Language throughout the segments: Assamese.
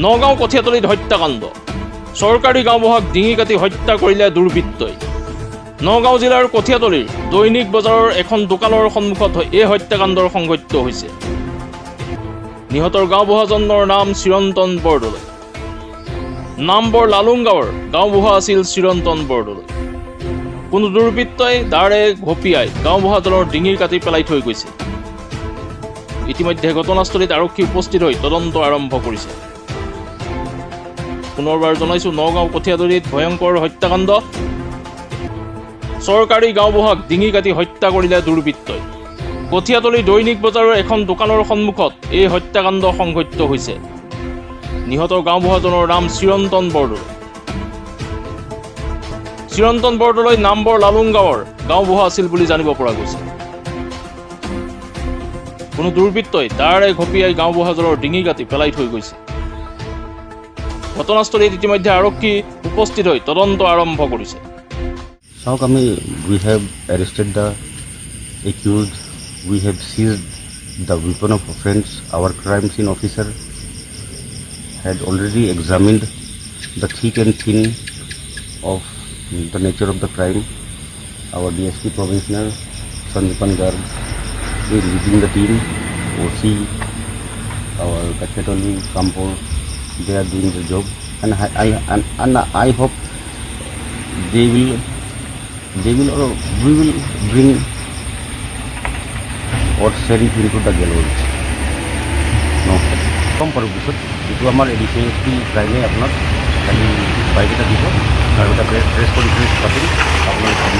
নগাঁও কঠীয়াতলীত হত্যাকাণ্ড চৰকাৰী গাঁওবুঢ়াক ডিঙি কাটি হত্যা কৰিলে দুৰ্বৃত্তই। নগাঁও জিলাৰ কঠীয়াতলীৰ দৈনিক বজাৰৰ এখন দোকানৰ সন্মুখত এই হত্যাকাণ্ডৰ সংঘটিত হৈছে। নিহতৰ গাঁওবুঢ়াজনৰ নাম চিৰন্তন বৰদলৈ। নামবৰ লালুং গাঁৱৰ গাঁওবুঢ়া আছিল চিৰন্তন বৰদলৈ। কোনো দুৰ্বৃত্তই দাৰে ঘপিয়াই গাঁওবুঢ়াজনৰ ডিঙি কাটি পেলাই থৈ গৈছে। ইতিমধ্যে ঘটনাস্থলীত আৰক্ষী উপস্থিত হৈ তদন্ত আৰম্ভ কৰিছে। পুনৰবাৰ জনাইছো, নগাঁও কঠীয়াতলীত ভয়ংকৰ হত্যাকাণ্ড। চৰকাৰী গাঁওবুঢ়াক ডিঙি কাটি হত্যা কৰিলে দুৰ্বৃত্তই। কঠীয়াতলী দৈনিক বজাৰৰ এখন দোকানৰ সন্মুখত এই হত্যাকাণ্ড সংঘটিত হৈছে। নিহত গাঁওবুঢ়াজনৰ নাম চিৰন্তন বৰদলৈ। চিৰন্তন বৰদলৈ নামবৰ লালুং গাঁৱৰ গাঁওবুঢ়া আছিল বুলি জানিব পৰা গৈছে। কোনো দুৰ্বৃত্তই দাৰে ঘপিয়াই গাঁওবুঢ়াজনৰ ডিঙি কাটি পেলাই থৈ গৈছে। ঘটনাস্থলীত ইতিমধ্যে আৰক্ষী উপস্থিত হৈ তদন্ত আৰম্ভ কৰিছে। চাওক, we have arrested the accused, we have seized the weapon of offense. Our crime scene officer had already examined the thick and thin of the nature of the crime. Our DSP Provincial Sandipan Garg is leading the team. OC, our Kachatoli, Kampur, they are doing the job, and I hope they will or we will bring or send him to the gallows. কম পাৰোঁ পিছত যিটো আমাৰ ADCSP প্ৰাইমে আপোনাক খালি বাইক এটা দিব আৰু এটা প্ৰেছ কনফাৰেঞ্চ পাতিম আপোনালোকে।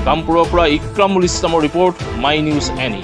কামপুৰৰ পৰা ইক্ৰামুল ইছলামৰ ৰিপৰ্ট, মাই নিউজ এনি।